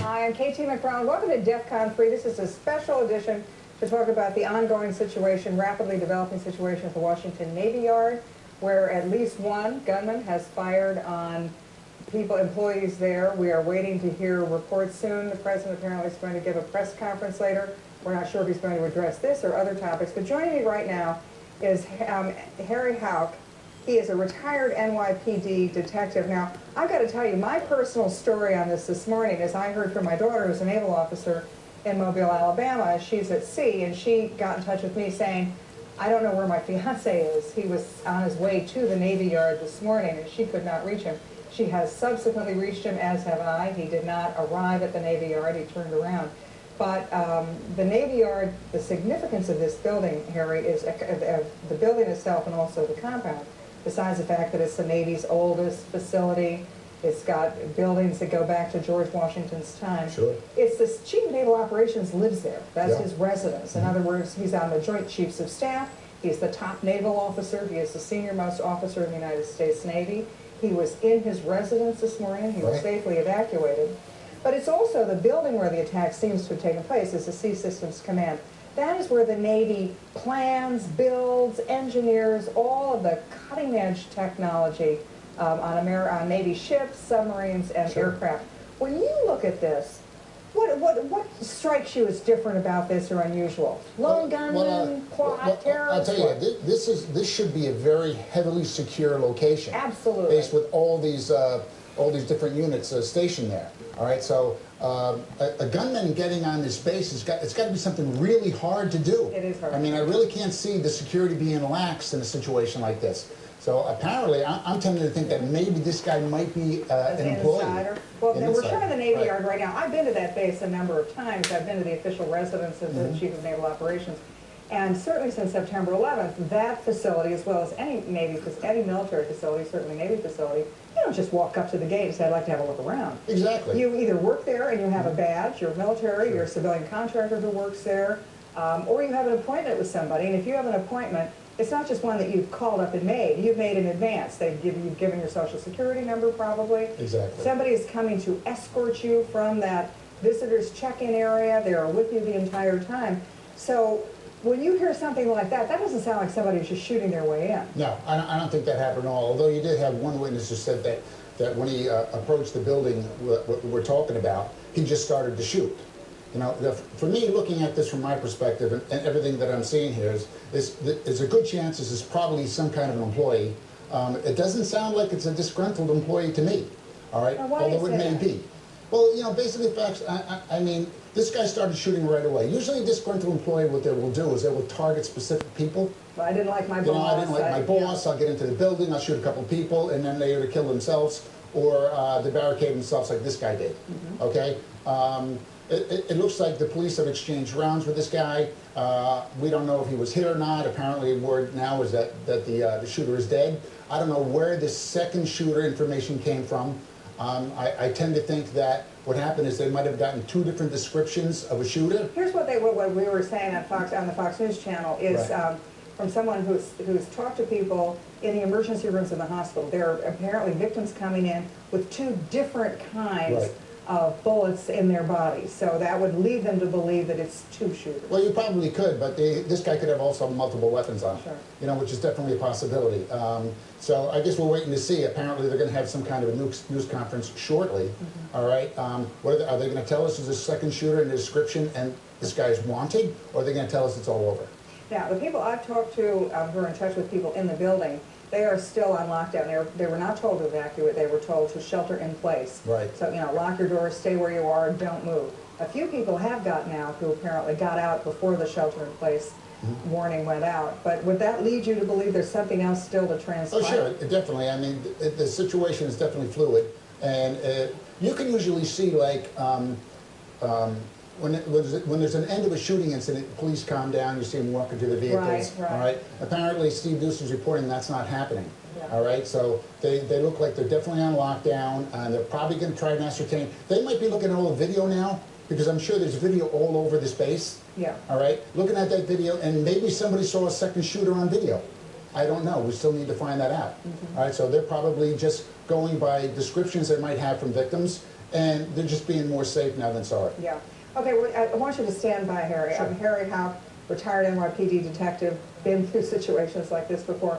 Hi, I'm KT McBrown. Welcome to DEFCON 3. This is a special edition to talk about the ongoing situation, rapidly developing situation at the Washington Navy Yard, where at least one gunman has fired on employees there. We are waiting to hear reports soon. The president apparently is going to give a press conference later. We're not sure if he's going to address this or other topics. But joining me right now is Harry Houck. He is a retired NYPD detective. Now, I've got to tell you, my personal story on this morning is I heard from my daughter, who's a naval officer in Mobile, Alabama. She's at sea, and she got in touch with me saying, I don't know where my fiance is. He was on his way to the Navy Yard this morning, and she could not reach him. She has subsequently reached him, as have I. He did not arrive at the Navy Yard. He turned around. But the Navy Yard, the significance of this building, Harry, is the building itself and also the compound. Besides the fact that it's the Navy's oldest facility, it's got buildings that go back to George Washington's time. Sure. It's the Chief of Naval Operations lives there. That's his residence. In other words, he's on the Joint Chiefs of Staff. He's the top naval officer. He is the senior-most officer in the United States Navy. He was in his residence this morning. He was safely evacuated. But it's also the building where the attack seems to have taken place is the Sea Systems Command. That is where the Navy plans, builds, engineers, all of the cutting-edge technology on Navy ships, submarines, and aircraft. When you look at this, what strikes you as different about this or unusual? Lone gunman, quad, terrorist? I'll tell you, this should be a very heavily secure location. Absolutely. Based with all these different units stationed there. All right, so a gunman getting on this base it's got to be something really hard to do. It is hard. I mean, I really can't see the security being lax in a situation like this. So apparently, I'm tempted to think that maybe this guy might be an employee. Insider. Well, we're showing the Navy Yard right now. I've been to that base a number of times. I've been to the official residence of the Chief of Naval Operations. And certainly since September 11th, that facility, as well as any military facility, certainly Navy facility, you don't just walk up to the gate and say, I'd like to have a look around. Exactly. You either work there and you have a badge, you're military, you're a civilian contractor who works there, or you have an appointment with somebody. And if you have an appointment, it's not just one that you've called up and made. You've made in advance. You've given your social security number probably. Exactly. Somebody is coming to escort you from that visitor's check-in area. They are with you the entire time. So when you hear something like that, that doesn't sound like somebody who's just shooting their way in. No, I don't think that happened at all. Although you did have one witness who said that when he approached the building we're talking about, he just started to shoot. You know, for me, looking at this from my perspective and everything that I'm seeing here is a good chance this is probably some kind of an employee. It doesn't sound like it's a disgruntled employee to me, all right? Although it may be. Well, you know, basically, facts. I mean, this guy started shooting right away. Usually, a disgruntled employee, what they will do is they will target specific people. Well, I didn't like my boss. You know, I didn't like my boss. I'll get into the building. I'll shoot a couple people, and then they either kill themselves or they barricade themselves like this guy did. Okay. It looks like the police have exchanged rounds with this guy. We don't know if he was hit or not. Apparently, word now is that the shooter is dead. I don't know where this second shooter information came from. I tend to think that what happened is they might have gotten two different descriptions of a shooter. Here's what we were saying on the Fox News channel is from someone who's talked to people in the emergency rooms in the hospital. There are apparently victims coming in with two different kinds of bullets in their bodies. So that would lead them to believe that it's two shooters. Well, you probably could, but this guy could have also multiple weapons on him, you know, which is definitely a possibility. So I guess we're waiting to see. Apparently they're going to have some kind of a news conference shortly, all right? Are they going to tell us there's a second shooter in the description and this guy is wanted, or are they going to tell us it's all over? Now, the people I've talked to who are in touch with people in the building, they are still on lockdown. They were not told to evacuate. They were told to shelter in place. Right. So, you know, lock your doors, stay where you are, don't move. A few people have gotten out who apparently got out before the shelter in place warning went out. But would that lead you to believe there's something else still to transpire? Oh, sure, definitely. I mean, the situation is definitely fluid. And you can usually see, like, when there's an end of a shooting incident, police calm down, you see them walking to the vehicles, all right? Apparently, Steve Newsom's reporting that's not happening, all right? So they look like they're definitely on lockdown, and they're probably going to try and ascertain. They might be looking at all the video now, because I'm sure there's video all over this base, all right? Looking at that video, and maybe somebody saw a second shooter on video. I don't know. We still need to find that out. All right, so they're probably just going by descriptions they might have from victims, and they're just being more safe now than sorry. Yeah. Okay, well, I want you to stand by, Harry. Sure. I'm Harry Houck, retired NYPD detective, been through situations like this before.